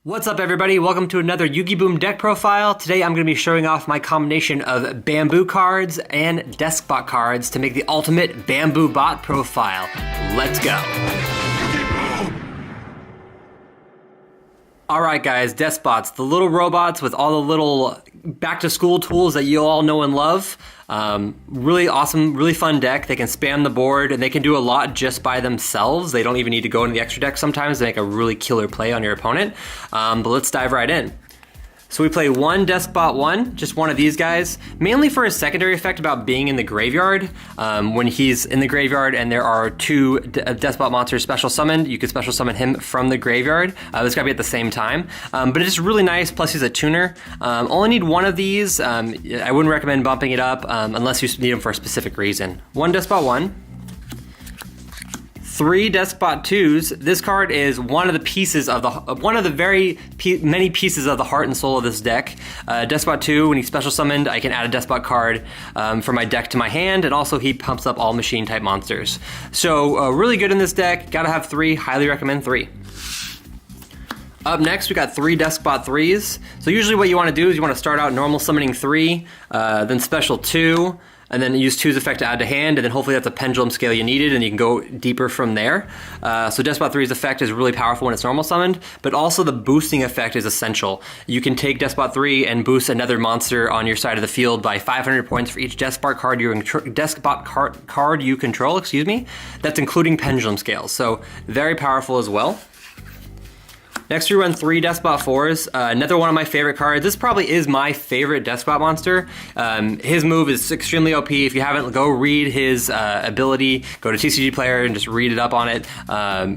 What's up everybody, welcome to another YuGiBOOM deck profile. Today I'm going to be showing off my combination of bamboo cards and Deskbot cards to make the ultimate bamboo bot profile. Let's go! Alright guys, Deskbots, the little robots with all the little back to school tools that you all know and love. Really awesome, really fun deck. They can spam the board and they can do a lot just by themselves. They don't even need to go into the extra deck sometimes to make a really killer play on your opponent. But let's dive right in. So we play one Deskbot 1, just one of these guys, mainly for his secondary effect about being in the graveyard. When he's in the graveyard and there are two Deskbot monsters special summoned, you can special summon him from the graveyard. This gotta be at the same time. But it's really nice, plus he's a tuner. Only need one of these. I wouldn't recommend bumping it up unless you need him for a specific reason. One Deskbot 1. 3 Deskbot 2s. This card is one of the pieces of many pieces of the heart and soul of this deck. Deskbot 2, when he's special summoned, I can add a Deskbot card from my deck to my hand, and also he pumps up all machine type monsters. So really good in this deck. Gotta have 3. Highly recommend 3. Up next, we got 3 Deskbot 3s. So usually what you want to do is you want to start out normal summoning 3, then special 2, and then use 2's effect to add to hand, and then hopefully that's a pendulum scale you needed, and you can go deeper from there. So Deskbot 3's effect is really powerful when it's normal summoned, but also the boosting effect is essential. You can take Deskbot 3 and boost another monster on your side of the field by 500 points for each Deskbot card you control, excuse me. That's including pendulum scales, so very powerful as well. Next we run 3 Deskbot 4s, another one of my favorite cards. This probably is my favorite Deskbot monster. His move is extremely OP. If you haven't, go read his ability. Go to TCG Player and just read it up on it.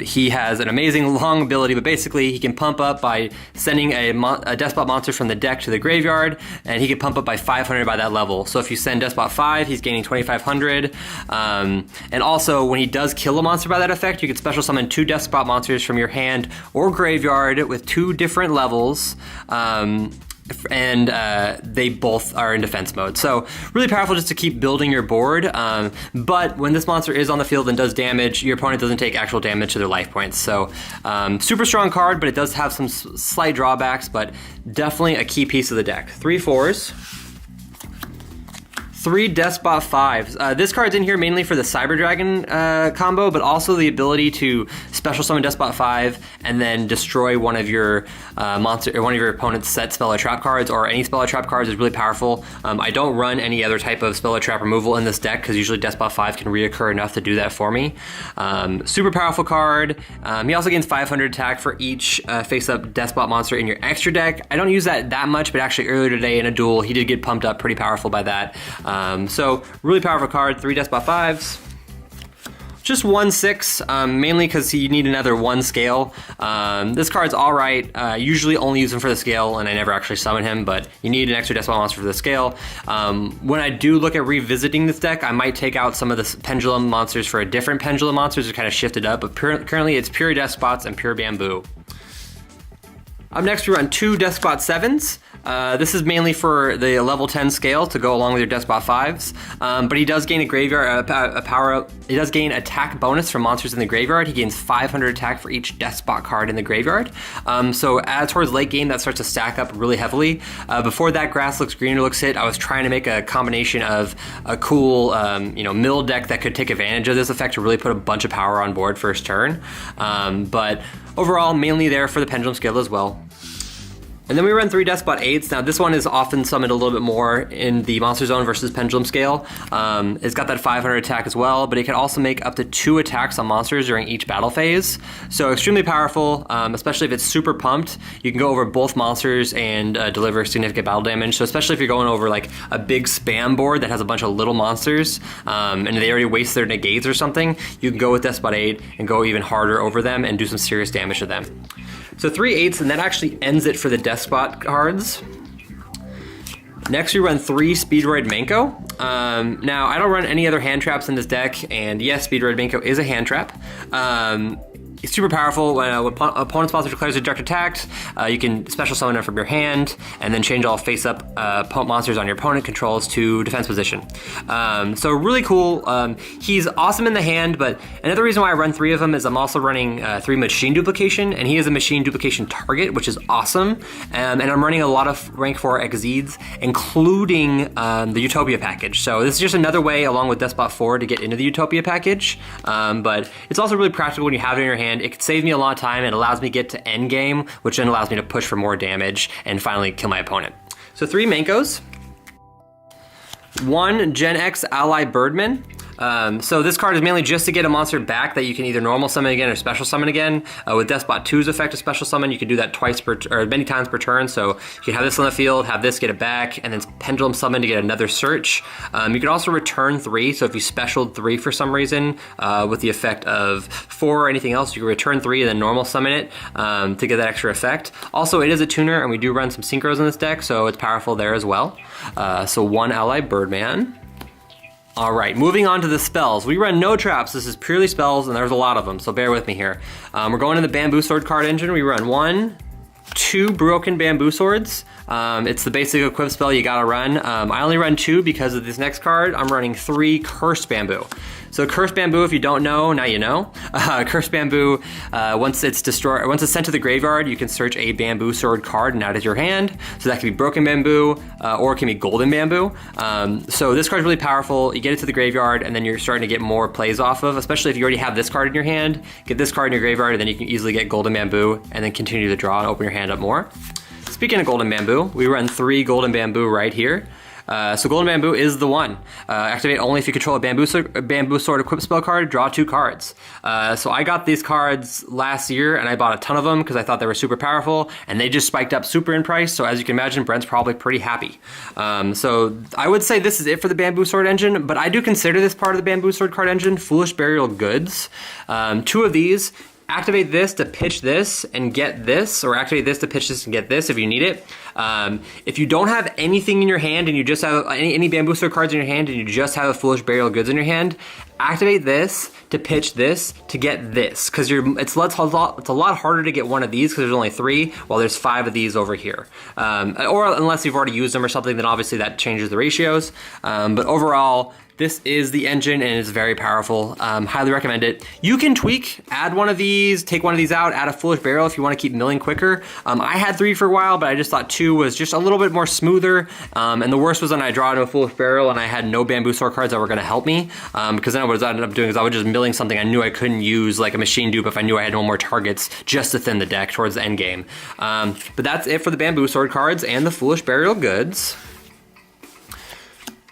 He has an amazing long ability, but basically he can pump up by sending a Deskbot monster from the deck to the graveyard, and he can pump up by 500 by that level. So if you send Deskbot 5, he's gaining 2,500. And also, when he does kill a monster by that effect, you can special summon 2 Deskbot monsters from your hand or graveyard with 2 different levels, and they both are in defense mode. So really powerful just to keep building your board, but when this monster is on the field and does damage, your opponent doesn't take actual damage to their life points. So super strong card, but it does have some slight drawbacks, but definitely a key piece of the deck. 3 4s. 3 Deskbot 5s. This card's in here mainly for the Cyber Dragon combo, but also the ability to special summon Deskbot 5 and then destroy one of your monster or one of your opponent's set spell or trap cards, or any spell or trap cards is really powerful. I don't run any other type of spell or trap removal in this deck because usually Deskbot 5 can reoccur enough to do that for me. Super powerful card. He also gains 500 attack for each face-up Deskbot monster in your extra deck. I don't use that much, but actually earlier today in a duel, he did get pumped up pretty powerful by that. So really powerful card. 3 Deskbot 5s. Just 1 6, mainly because you need another 1 scale. This card's alright. Usually only use him for the scale, and I never actually summon him, but you need an extra Deskbot monster for the scale. When I do look at revisiting this deck, I might take out some of the pendulum monsters for a different pendulum monsters to kind of shift it up, but currently it's pure Deskbots and pure bamboo. Up next, we run 2 Deskbot 7s. This is mainly for the level 10 scale to go along with your Deskbot 5s, but he does gain a graveyard he does gain attack bonus from monsters in the graveyard. He gains 500 attack for each Deskbot card in the graveyard. So towards late game, that starts to stack up really heavily. Before that Grass Looks Greener looks hit, I was trying to make a combination of a cool mill deck that could take advantage of this effect to really put a bunch of power on board first turn. But overall, mainly there for the pendulum scale as well. And then we run 3 Deskbot 8s. Now this one is often summoned a little bit more in the Monster Zone versus Pendulum Scale. It's got that 500 attack as well, but it can also make up to 2 attacks on monsters during each battle phase. So extremely powerful, especially if it's super pumped. You can go over both monsters and deliver significant battle damage. So especially if you're going over like a big spam board that has a bunch of little monsters, and they already waste their negates or something, you can go with Deskbot 8 and go even harder over them and do some serious damage to them. So 3 8s, and that actually ends it for the Deskbot cards. Next we run 3 Speedroid Manko. Now I don't run any other hand traps in this deck, and yes, Speedroid Manko is a hand trap. It's super powerful. When opponent's monster declares a direct attack, you can special summon it from your hand, and then change all face-up monsters on your opponent controls to defense position. So really cool. He's awesome in the hand, but another reason why I run 3 of them is I'm also running 3 machine duplication, and he is a machine duplication target, which is awesome. And I'm running a lot of rank 4 Exceeds, including the Utopia package. So this is just another way, along with Deskbot 4, to get into the Utopia package. But it's also really practical when you have it in your hand. It can save me a lot of time. It allows me to get to end game, which then allows me to push for more damage and finally kill my opponent. So 3 Mankos, 1 Gen X Ally Birdman. So this card is mainly just to get a monster back that you can either normal summon again or special summon again. With Deskbot 2's effect of special summon, you can do that twice per, or many times per turn. So you can have this on the field, have this get it back, and then pendulum summon to get another search. You can also return 3. So if you specialed 3 for some reason, with the effect of 4 or anything else, you can return 3 and then normal summon it to get that extra effect. Also, it is a tuner, and we do run some synchros in this deck, so it's powerful there as well. So 1 Ally Birdman. All right, moving on to the spells. We run no traps. This is purely spells, and there's a lot of them, so bear with me here. We're going in the Bamboo Sword card engine. We run 1, 2 Broken Bamboo Swords. It's the basic equip spell you gotta run. I only run 2 because of this next card. I'm running 3 Cursed Bamboo. So Cursed Bamboo, if you don't know, now you know. Cursed Bamboo, once it's sent to the graveyard, you can search a Bamboo Sword card and add it to your hand. So that can be Broken Bamboo, or it can be Golden Bamboo. So this card's really powerful. You get it to the graveyard, and then you're starting to get more plays off of, especially if you already have this card in your hand. Get this card in your graveyard, and then you can easily get Golden Bamboo, and then continue to draw and open your hand up more. Speaking of Golden Bamboo, we run 3 Golden Bamboo right here. So Golden Bamboo is the one. Activate only if you control a Bamboo Sword equip spell card, draw 2 cards. So I got these cards last year, and I bought a ton of them because I thought they were super powerful, and they just spiked up super in price. So as you can imagine, Brent's probably pretty happy. So I would say this is it for the Bamboo Sword engine, but I do consider this part of the Bamboo Sword card engine Foolish Burial Goods. 2 of these. Activate this to pitch this and get this, or activate this to pitch this and get this if you need it. If you don't have anything in your hand and you just have any Bamboo Sword cards in your hand and you just have a Foolish Burial Goods in your hand, activate this to pitch this to get this, because it's a lot harder to get one of these because there's only 3, while there's 5 of these over here. Or unless you've already used them or something, then obviously that changes the ratios. But overall, this is the engine, and it's very powerful. Highly recommend it. You can tweak, add one of these, take one of these out, add a Foolish Burial if you want to keep milling quicker. I had 3 for a while, but I just thought 2 was just a little bit more smoother. And the worst was when I draw into a Foolish Burial and I had no Bamboo Sword cards that were going to help me. Because then what I ended up doing is I was just milling something I knew I couldn't use, like a Machine Dupe, if I knew I had no more targets, just to thin the deck towards the end game. But that's it for the Bamboo Sword cards and the Foolish Burial Goods.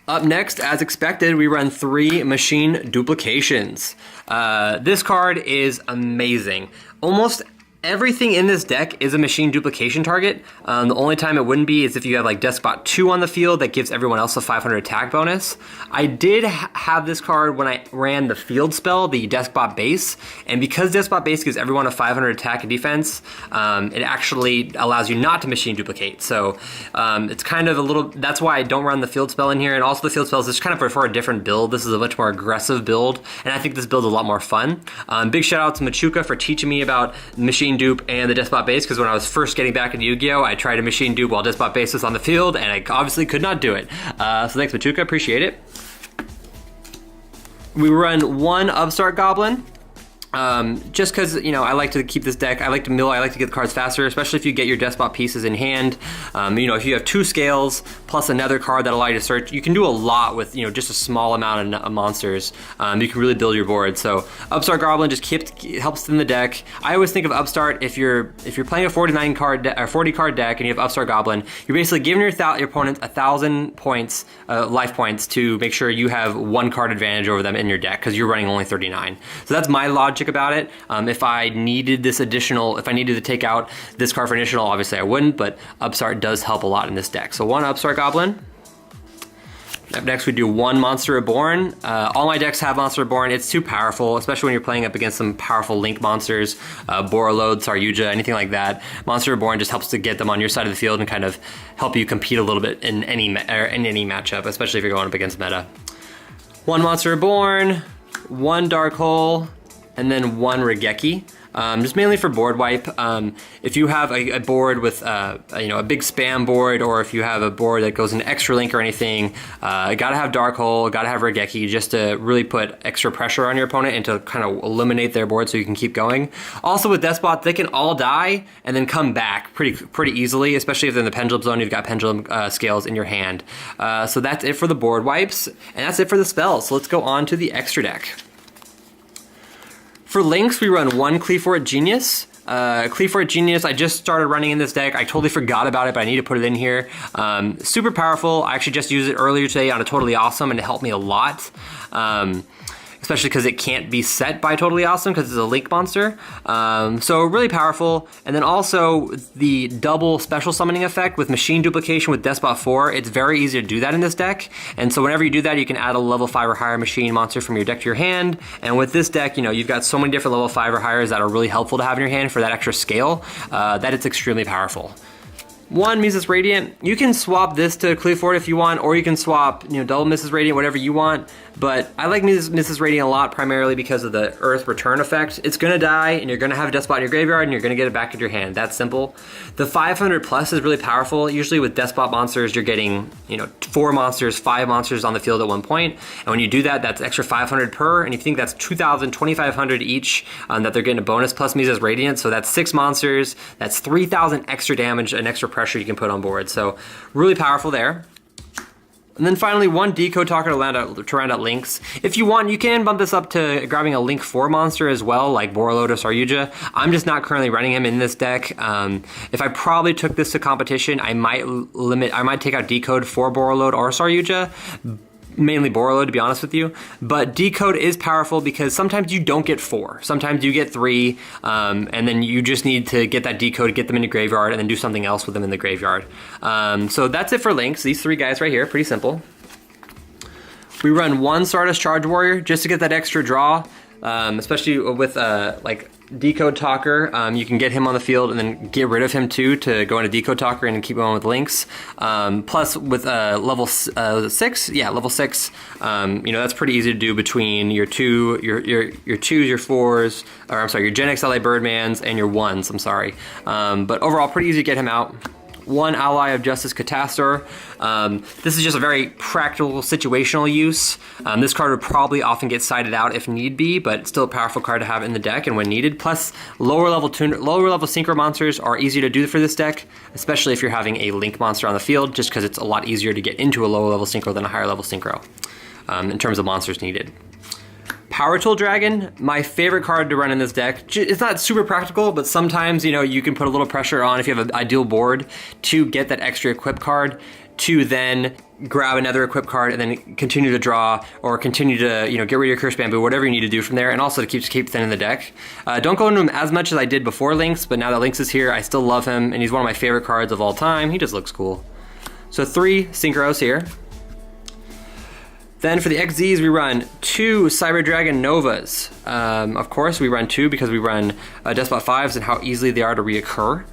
Up next, as expected, we run 3 Machine Duplications. This card is amazing. Almost everything in this deck is a machine duplication target. The only time it wouldn't be is if you have like Deskbot 2 on the field that gives everyone else a 500 attack bonus. I did have this card when I ran the field spell, the Deskbot base, and because Deskbot base gives everyone a 500 attack and defense, it actually allows you not to machine duplicate. So it's kind of a little, that's why I don't run the field spell in here, and also the field spell is just kind of for a different build. This is a much more aggressive build, and I think this build is a lot more fun. Big shout out to Machuca for teaching me about machine dupe and the Deskbot base, because when I was first getting back into Yu-Gi-Oh, I tried to machine dupe while Deskbot base was on the field, and I obviously could not do it. So thanks, Machuca, appreciate it. We run 1 Upstart Goblin. Just because, you know, I like to keep this deck, I like to mill, I like to get the cards faster, especially if you get your Deskbot pieces in hand. You know, if you have 2 scales plus another card that allow you to search, you can do a lot with, you know, just a small amount of monsters. You can really build your board. So Upstart Goblin just helps in the deck. I always think of Upstart, if you're playing a 49 card or 40 card deck and you have Upstart Goblin, you're basically giving your opponent 1,000 points, life points, to make sure you have 1 card advantage over them in your deck, because you're running only 39. So that's my logic about it. If I needed to take out this card for additional, obviously I wouldn't, but Upstart does help a lot in this deck. So 1 Upstart Goblin. Up next, we do 1 Monster Reborn. All my decks have Monster Reborn. It's too powerful, especially when you're playing up against some powerful Link monsters, Borreload, Saryuja, anything like that. Monster Reborn just helps to get them on your side of the field and kind of help you compete a little bit in any matchup, especially if you're going up against meta. 1 Monster Reborn, 1 Dark Hole, and then 1 Regeki. just mainly for board wipe. If you have a board with a big spam board, or if you have a board that goes into extra link or anything, gotta have Dark Hole, gotta have Regeki, just to really put extra pressure on your opponent and to kind of eliminate their board so you can keep going. Also with Deskbot, they can all die and then come back pretty easily, especially if they're in the pendulum zone, you've got pendulum scales in your hand. So that's it for the board wipes, and that's it for the spells. So let's go on to the extra deck. For links, we run one Cleafort Genius. Cleafort Genius, I just started running in this deck. I totally forgot about it, but I need to put it in here. Super powerful. I actually just used it earlier today on a Totally Awesome, and it helped me a lot. Especially because it can't be set by Totally Awesome because it's a link monster. So really powerful. And then also the double special summoning effect with machine duplication with Deskbot 4. It's very easy to do that in this deck. And so whenever you do that, you can add a level 5 or higher machine monster from your deck to your hand. And with this deck, you've got so many different level 5 or higher that are really helpful to have in your hand for that extra scale, that it's extremely powerful. One, Mrs. Radiant. You can swap this to Cleafort if you want, or you can swap, double Mrs. Radiant, whatever you want. But I like Mrs. Radiant a lot, primarily because of the Earth Return effect. It's gonna die, and you're gonna have a Deskbot in your graveyard, and you're gonna get it back in your hand. That's simple. The 500 plus is really powerful. Usually with Deskbot monsters, you're getting, 4 monsters, 5 monsters on the field at one point. And when you do that, that's extra 500 per, and you think that's 2,000, 2,500 each that they're getting a bonus plus Mrs. Radiant. So that's 6 monsters. That's 3,000 extra damage and extra pressure you can put on board. So really powerful there. And then finally, one Decode Talker to round out links. If you want, you can bump this up to grabbing a Link 4 monster as well, like Borreload or Saryuja. I'm just not currently running him in this deck. If I probably took this to competition, I might take out Decode for Borreload or Saryuja. Mainly Borreload, to be honest with you. But Decode is powerful because sometimes you don't get 4. Sometimes you get 3, and then you just need to get that Decode, get them in the graveyard, and then do something else with them in the graveyard. So that's it for links. These 3 guys right here, pretty simple. We run one Stardust Charge Warrior just to get that extra draw, especially with like Decode Talker. You can get him on the field and then get rid of him too to go into Decode Talker and keep going with links. Plus with level 6, level 6, that's pretty easy to do between your 2s, your 4s, or I'm sorry, your Gen X LA Birdmans and your 1s, I'm sorry. But overall, pretty easy to get him out. One Ally of Justice Catastor. This is just a very practical situational use. This card would probably often get sided out if need be, but it's still a powerful card to have in the deck and when needed. Plus, lower level synchro monsters are easier to do for this deck, especially if you're having a link monster on the field, just because it's a lot easier to get into a lower level synchro than a higher level synchro in terms of monsters needed. Power Tool Dragon, my favorite card to run in this deck. It's not super practical, but sometimes, you can put a little pressure on if you have an ideal board to get that extra equip card, to then grab another equip card and then continue to draw, or continue to, get rid of your Curse Bamboo, whatever you need to do from there, and also to keep thinning the deck. Don't go into him as much as I did before Lynx, but now that Lynx is here, I still love him, and he's one of my favorite cards of all time. He just looks cool. So 3 Synchros here. Then for the XZs, we run 2 Cyber Dragon Novas. Of course, we run 2 because we run Deskbot 5s and how easily they are to reoccur.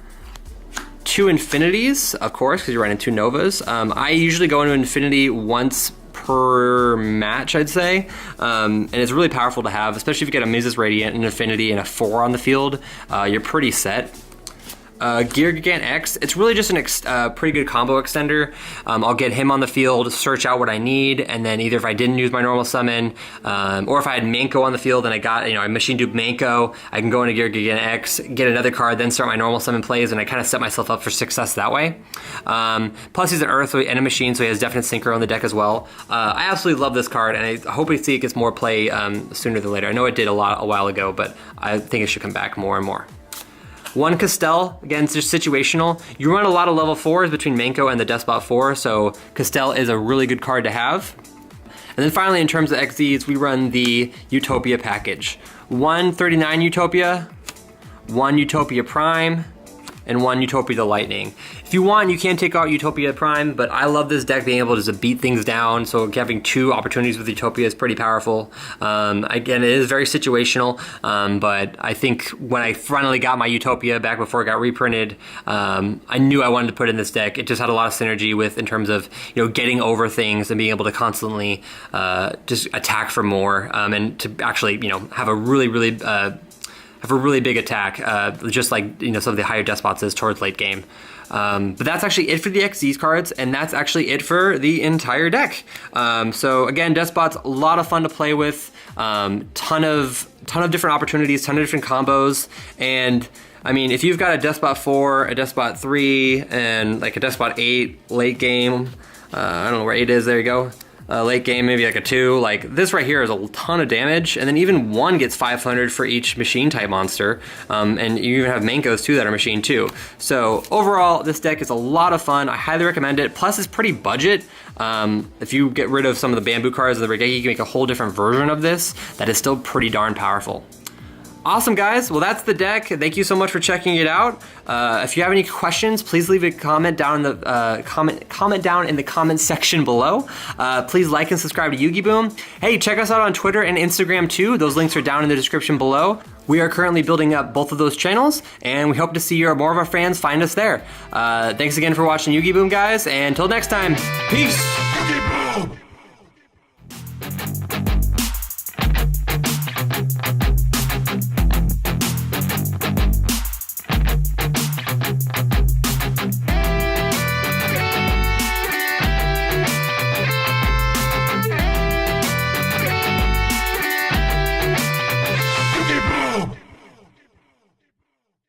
2 Infinities, of course, because you're running 2 Novas. I usually go into Infinity once per match, I'd say. And it's really powerful to have, especially if you get a Mrs. Radiant, an Infinity, and a 4 on the field. You're pretty set. Gear Gigant X, it's really just a pretty good combo extender. I'll get him on the field, search out what I need, and then either if I didn't use my normal summon, or if I had Manko on the field and I got, I machine dupe Manko, I can go into Gear Gigant X, get another card, then start my normal summon plays, and I kind of set myself up for success that way. Plus he's an Earth and a machine, so he has definite synchro on the deck as well. I absolutely love this card, and I hope we see it gets more play sooner than later. I know it did a while ago, but I think it should come back more and more. 1 Castell, again, it's just situational. You run a lot of level 4s between Manko and the Deskbot 4, so Castell is a really good card to have. And then finally, in terms of XZs, we run the Utopia package. 1 39 Utopia, 1 Utopia Prime, and 1 Utopia the Lightning. If you want, you can take out Utopia Prime, but I love this deck being able to just beat things down, so having 2 opportunities with Utopia is pretty powerful. Again, it is very situational, but I think when I finally got my Utopia back before it got reprinted, I knew I wanted to put it in this deck. It just had a lot of synergy with, in terms of, getting over things and being able to constantly just attack for more, and to actually, have a really, really have a really big attack, just like some of the higher Deskbots is towards late game. But that's actually it for the XZ cards, and that's actually it for the entire deck. So again, Deskbots, a lot of fun to play with, ton of different opportunities, ton of different combos, and I mean, if you've got a Deskbot 4, a Deskbot 3, and like a Deskbot 8 late game, I don't know where 8 is, there you go. Late game, maybe like a 2. Like this right here is a ton of damage, and then even 1 gets 500 for each machine type monster, and you even have Mankos too that are machine too. So overall, this deck is a lot of fun. I highly recommend it. Plus, it's pretty budget. If you get rid of some of the bamboo cards in the deck, you can make a whole different version of this that is still pretty darn powerful. Awesome, guys. Well, that's the deck. Thank you so much for checking it out. If you have any questions, please leave a comment down in the comment down in the comment section below. Please like and subscribe to YuGiBOOM. Hey, check us out on Twitter and Instagram too. Those links are down in the description below. We are currently building up both of those channels, and we hope to see more of our fans find us there. Thanks again for watching YuGiBOOM, guys, and until next time, peace.